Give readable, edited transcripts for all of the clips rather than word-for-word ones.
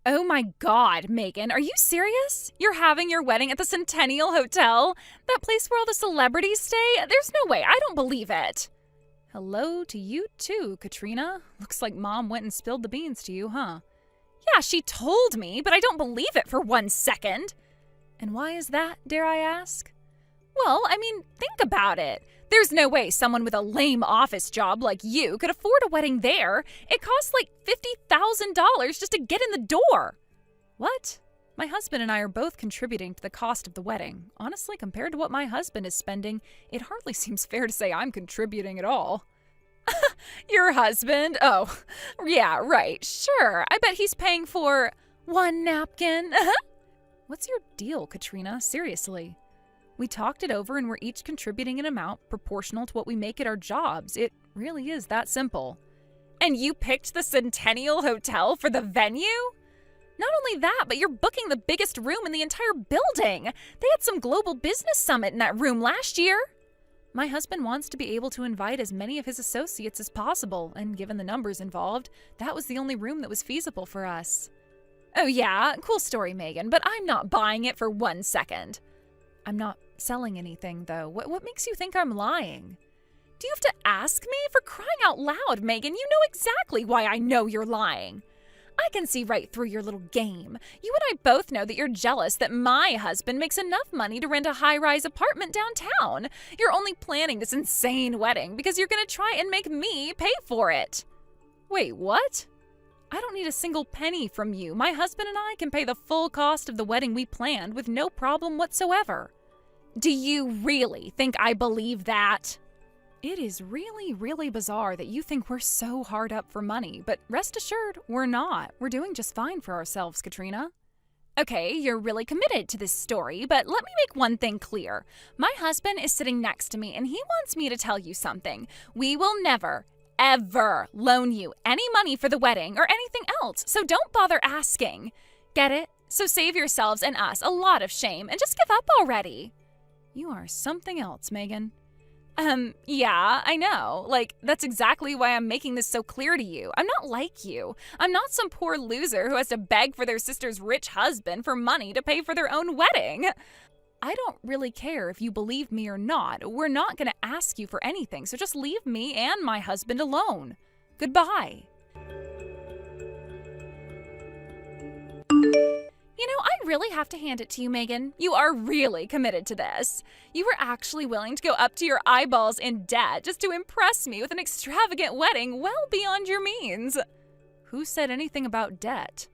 Oh my God, Megan, are you serious? You're having your wedding at the Centennial Hotel? That place where all the celebrities stay? There's no way, I don't believe it. Hello to you too, Katrina. Looks like Mom went and spilled the beans to you, huh? Yeah, she told me, but I don't believe it for 1 second. And why is that, dare I ask? Well, I mean, think about it. There's no way someone with a lame office job like you could afford a wedding there. It costs like $50,000 just to get in the door. What? My husband and I are both contributing to the cost of the wedding. Honestly, compared to what my husband is spending, it hardly seems fair to say I'm contributing at all. Your husband? Oh, yeah, right. Sure. I bet he's paying for one napkin. What's your deal, Katrina? Seriously. We talked it over and we're each contributing an amount proportional to what we make at our jobs. It really is that simple. And you picked the Centennial Hotel for the venue? Not only that, but you're booking the biggest room in the entire building. They had some global business summit in that room last year. My husband wants to be able to invite as many of his associates as possible, and given the numbers involved, that was the only room that was feasible for us. Oh yeah, cool story, Megan, but I'm not buying it for 1 second. I'm not selling anything, though. What makes you think I'm lying? Do you have to ask me? For crying out loud, Megan, you know exactly why I know you're lying. I can see right through your little game. You and I both know that you're jealous that my husband makes enough money to rent a high-rise apartment downtown. You're only planning this insane wedding because you're going to try and make me pay for it. Wait, what? I don't need a single penny from you. My husband and I can pay the full cost of the wedding we planned with no problem whatsoever. Do you really think I believe that? It is really, really bizarre that you think we're so hard up for money, but rest assured, we're not. We're doing just fine for ourselves, Katrina. Okay, you're really committed to this story, but let me make one thing clear. My husband is sitting next to me, and he wants me to tell you something. We will never, ever loan you any money for the wedding or anything else, so don't bother asking. Get it? So save yourselves and us a lot of shame and just give up already. You are something else, Megan. Yeah, I know. Like, that's exactly why I'm making this so clear to you. I'm not like you. I'm not some poor loser who has to beg for their sister's rich husband for money to pay for their own wedding. I don't really care if you believe me or not. We're not going to ask you for anything, so just leave me and my husband alone. Goodbye. You know, I really have to hand it to you, Megan. You are really committed to this. You were actually willing to go up to your eyeballs in debt just to impress me with an extravagant wedding well beyond your means. Who said anything about debt?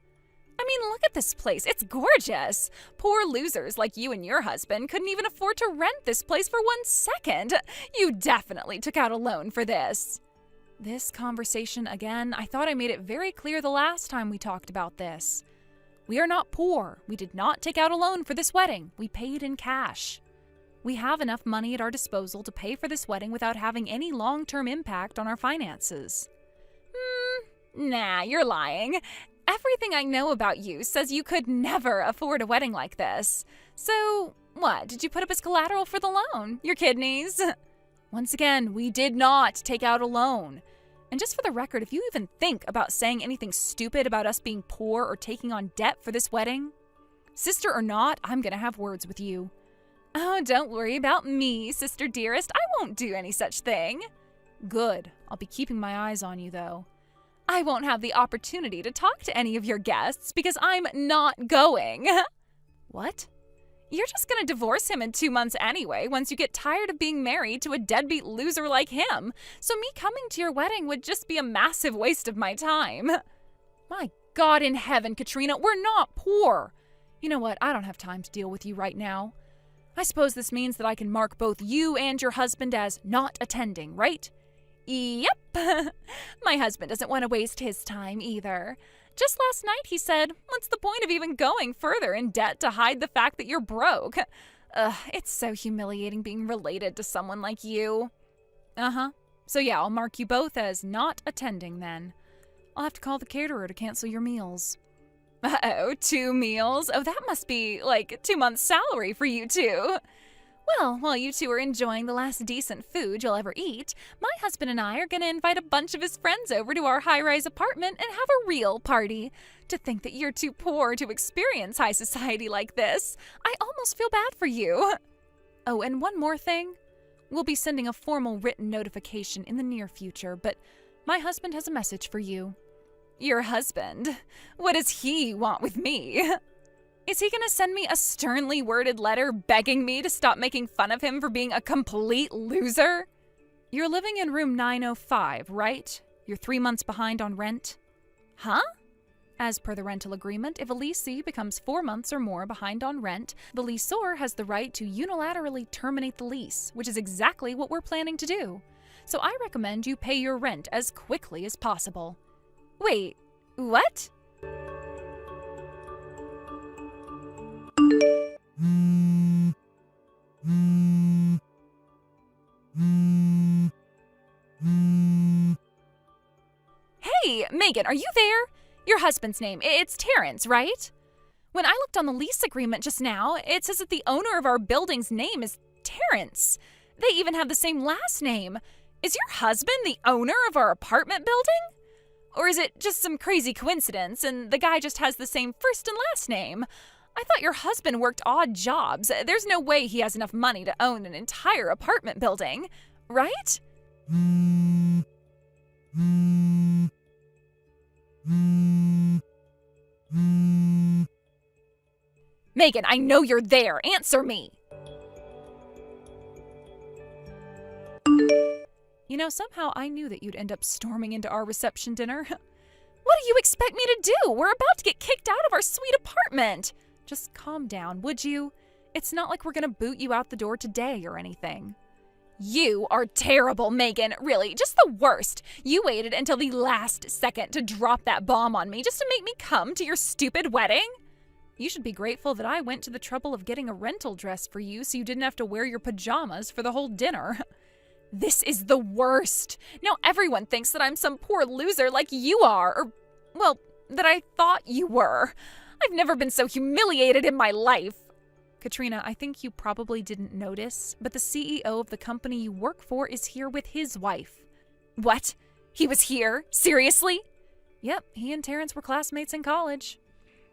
I mean, look at this place. It's gorgeous. Poor losers like you and your husband couldn't even afford to rent this place for 1 second. You definitely took out a loan for this. This conversation again, I thought I made it very clear the last time we talked about this. We are not poor. We did not take out a loan for this wedding. We paid in cash. We have enough money at our disposal to pay for this wedding without having any long-term impact on our finances. Nah, you're lying. Everything I know about you says you could never afford a wedding like this. So, what, did you put up as collateral for the loan? Your kidneys? Once again, we did not take out a loan. And just for the record, if you even think about saying anything stupid about us being poor or taking on debt for this wedding, sister or not, I'm gonna have words with you. Oh, don't worry about me, sister dearest. I won't do any such thing. Good. I'll be keeping my eyes on you, though. I won't have the opportunity to talk to any of your guests because I'm not going. What? You're just gonna divorce him in 2 months anyway, once you get tired of being married to a deadbeat loser like him. So me coming to your wedding would just be a massive waste of my time. My God in heaven, Katrina, we're not poor. You know what? I don't have time to deal with you right now. I suppose this means that I can mark both you and your husband as not attending, right? Yep. My husband doesn't want to waste his time either. Just last night he said, what's the point of even going further in debt to hide the fact that you're broke? It's so humiliating being related to someone like you. Uh-huh. So yeah, I'll mark you both as not attending then. I'll have to call the caterer to cancel your meals. Uh-oh, 2 meals? Oh, that must be like 2 months' salary for you two. Well, while you two are enjoying the last decent food you'll ever eat, my husband and I are going to invite a bunch of his friends over to our high-rise apartment and have a real party. To think that you're too poor to experience high society like this, I almost feel bad for you. Oh, and one more thing. We'll be sending a formal written notification in the near future, but my husband has a message for you. Your husband? What does he want with me? Is he gonna send me a sternly worded letter begging me to stop making fun of him for being a complete loser? You're living in room 905, right? You're 3 months behind on rent? Huh? As per the rental agreement, if a leasee becomes 4 months or more behind on rent, the lessor has the right to unilaterally terminate the lease, which is exactly what we're planning to do. So I recommend you pay your rent as quickly as possible. Wait, what? Hey, Megan, are you there? Your husband's name, it's Terrence, right? When I looked on the lease agreement just now, it says that the owner of our building's name is Terrence. They even have the same last name. Is your husband the owner of our apartment building? Or is it just some crazy coincidence and the guy just has the same first and last name? I thought your husband worked odd jobs. There's no way he has enough money to own an entire apartment building, right? Megan, I know you're there. Answer me. You know, somehow I knew that you'd end up storming into our reception dinner. What do you expect me to do? We're about to get kicked out of our sweet apartment. Just calm down, would you? It's not like we're gonna boot you out the door today or anything. You are terrible, Megan. Really, just the worst. You waited until the last second to drop that bomb on me just to make me come to your stupid wedding. You should be grateful that I went to the trouble of getting a rental dress for you so you didn't have to wear your pajamas for the whole dinner. This is the worst. Now everyone thinks that I'm some poor loser like you are, or, well, that I thought you were. I've never been so humiliated in my life. Katrina, I think you probably didn't notice, but the CEO of the company you work for is here with his wife. What? He was here? Seriously? Yep, he and Terrence were classmates in college.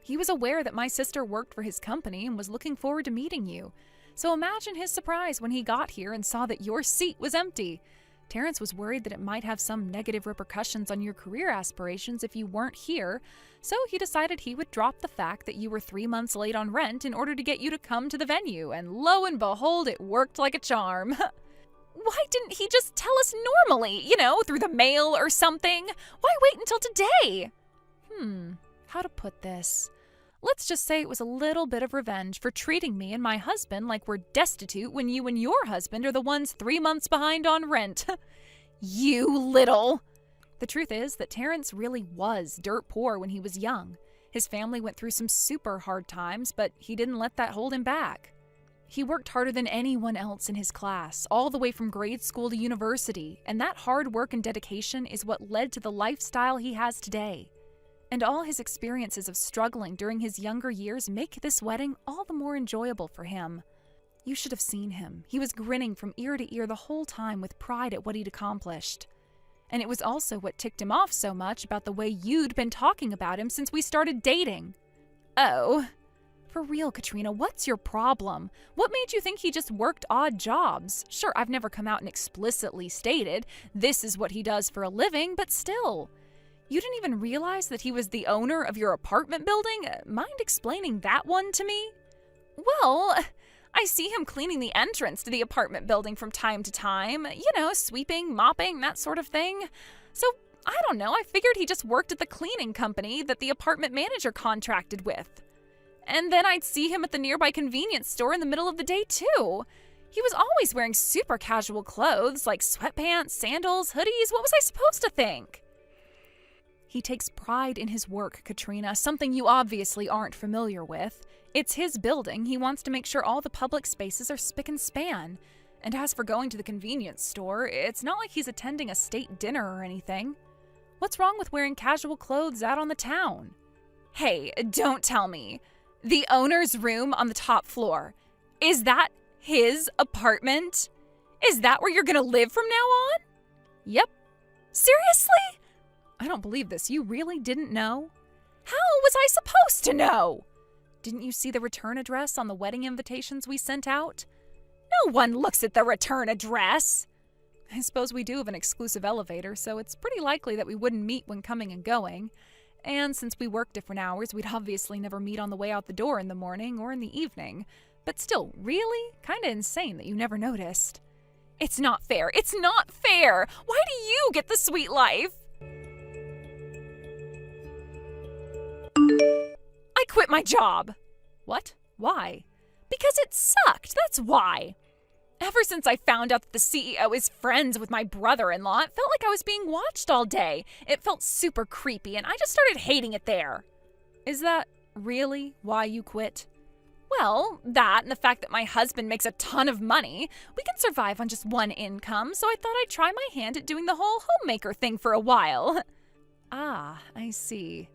He was aware that my sister worked for his company and was looking forward to meeting you. So imagine his surprise when he got here and saw that your seat was empty. Terrence was worried that it might have some negative repercussions on your career aspirations if you weren't here, so he decided he would drop the fact that you were 3 months late on rent in order to get you to come to the venue, and lo and behold, it worked like a charm. Why didn't he just tell us normally, through the mail or something? Why wait until today? How to put this? Let's just say it was a little bit of revenge for treating me and my husband like we're destitute when you and your husband are the ones 3 months behind on rent. You little... The truth is that Terrence really was dirt poor when he was young. His family went through some super hard times, but he didn't let that hold him back. He worked harder than anyone else in his class, all the way from grade school to university, and that hard work and dedication is what led to the lifestyle he has today. And all his experiences of struggling during his younger years make this wedding all the more enjoyable for him. You should have seen him. He was grinning from ear to ear the whole time with pride at what he'd accomplished. And it was also what ticked him off so much about the way you'd been talking about him since we started dating. Oh. For real, Katrina, what's your problem? What made you think he just worked odd jobs? Sure, I've never come out and explicitly stated this is what he does for a living, but still. You didn't even realize that he was the owner of your apartment building? Mind explaining that one to me? Well, I see him cleaning the entrance to the apartment building from time to time. Sweeping, mopping, that sort of thing. So, I don't know, I figured he just worked at the cleaning company that the apartment manager contracted with. And then I'd see him at the nearby convenience store in the middle of the day, too. He was always wearing super casual clothes, like sweatpants, sandals, hoodies. What was I supposed to think? He takes pride in his work, Katrina, something you obviously aren't familiar with. It's his building. He wants to make sure all the public spaces are spick and span. And as for going to the convenience store, it's not like he's attending a state dinner or anything. What's wrong with wearing casual clothes out on the town? Hey, don't tell me. The owner's room on the top floor. Is that His apartment? Is that where you're gonna live from now on? Yep. Seriously? I don't believe this. You really didn't know? How was I supposed to know? Didn't you see the return address on the wedding invitations we sent out? No one looks at the return address. I suppose we do have an exclusive elevator, so it's pretty likely that we wouldn't meet when coming and going. And since we work different hours, we'd obviously never meet on the way out the door in the morning or in the evening. But still, really? Kinda insane that you never noticed. It's not fair. It's not fair! Why do you get the sweet life? I quit my job. What? Why? Because it sucked, that's why. Ever since I found out that the CEO is friends with my brother-in-law, it felt like I was being watched all day. It felt super creepy, and I just started hating it there. Is that really why you quit? Well, that and the fact that my husband makes a ton of money. We can survive on just one income, so I thought I'd try my hand at doing the whole homemaker thing for a while. Ah, I see.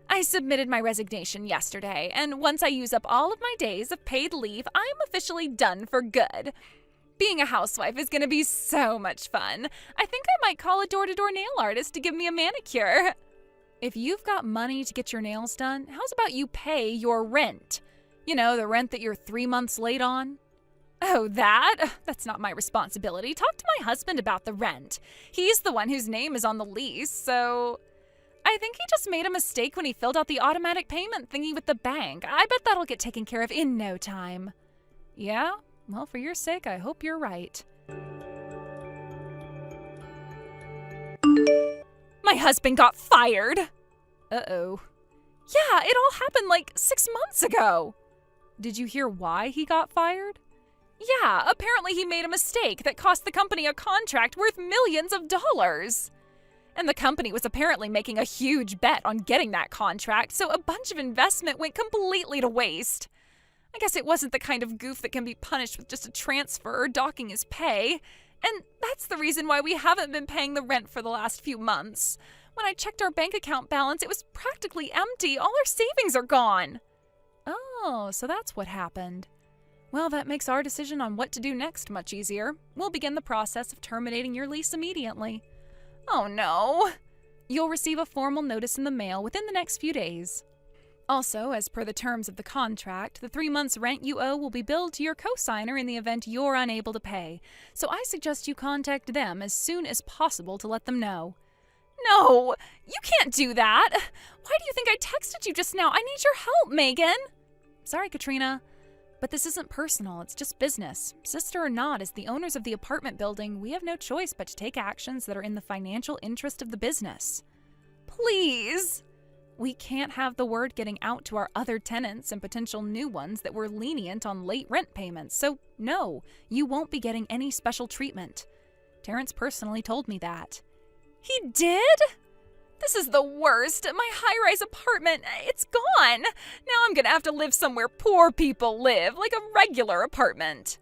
I submitted my resignation yesterday, and once I use up all of my days of paid leave, I'm officially done for good. Being a housewife is going to be so much fun. I think I might call a door-to-door nail artist to give me a manicure. If you've got money to get your nails done, how's about you pay your rent? You know, the rent that you're 3 months late on? Oh, that? That's not my responsibility. Talk to my husband about the rent. He's the one whose name is on the lease, so... I think he just made a mistake when he filled out the automatic payment thingy with the bank. I bet that'll get taken care of in no time. Yeah? Well, for your sake, I hope you're right. My husband got fired! Uh-oh. Yeah, it all happened like 6 months ago. Did you hear why he got fired? Yeah, apparently he made a mistake that cost the company a contract worth millions of dollars. And the company was apparently making a huge bet on getting that contract, so a bunch of investment went completely to waste. I guess it wasn't the kind of goof that can be punished with just a transfer or docking his pay. And that's the reason why we haven't been paying the rent for the last few months. When I checked our bank account balance, it was practically empty. All our savings are gone. Oh, so that's what happened. Well, that makes our decision on what to do next much easier. We'll begin the process of terminating your lease immediately. Oh no! You'll receive a formal notice in the mail within the next few days. Also, as per the terms of the contract, the 3 months' rent you owe will be billed to your co-signer in the event you're unable to pay, so I suggest you contact them as soon as possible to let them know. No! You can't do that! Why do you think I texted you just now? I need your help, Megan! Sorry, Katrina. But this isn't personal, it's just business. Sister or not, as the owners of the apartment building, we have no choice but to take actions that are in the financial interest of the business. Please! We can't have the word getting out to our other tenants and potential new ones that we're lenient on late rent payments, so no, you won't be getting any special treatment. Terrence personally told me that. He did? This is the worst. My high-rise apartment, it's gone. Now I'm gonna have to live somewhere poor people live, like a regular apartment.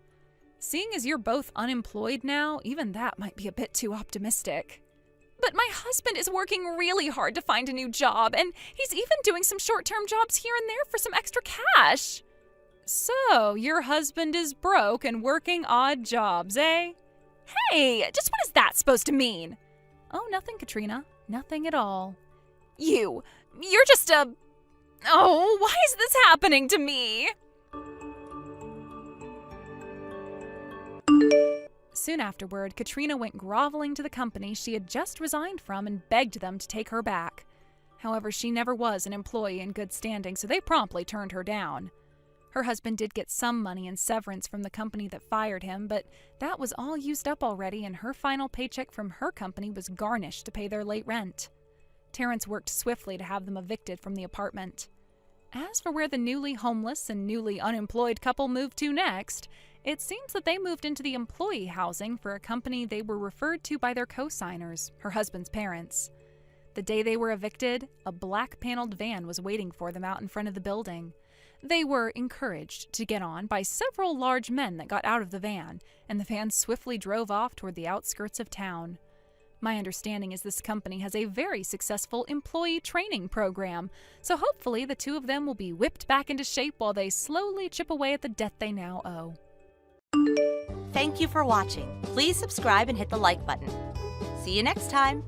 Seeing as you're both unemployed now, even that might be a bit too optimistic. But my husband is working really hard to find a new job, and he's even doing some short-term jobs here and there for some extra cash. So, your husband is broke and working odd jobs, eh? Hey, just what is that supposed to mean? Oh, nothing, Katrina. Nothing at all. You're just a... Oh, why is this happening to me? Soon afterward, Katrina went groveling to the company she had just resigned from and begged them to take her back. However, she never was an employee in good standing, so they promptly turned her down. Her husband did get some money in severance from the company that fired him, but that was all used up already, and her final paycheck from her company was garnished to pay their late rent. Terrence worked swiftly to have them evicted from the apartment. As for where the newly homeless and newly unemployed couple moved to next, it seems that they moved into the employee housing for a company they were referred to by their co-signers, her husband's parents. The day they were evicted, a black-paneled van was waiting for them out in front of the building. They were encouraged to get on by several large men that got out of the van, and the van swiftly drove off toward the outskirts of town. My understanding is this company has a very successful employee training program, so hopefully the two of them will be whipped back into shape while they slowly chip away at the debt they now owe. Thank you for watching. Please subscribe and hit the like button. See you next time.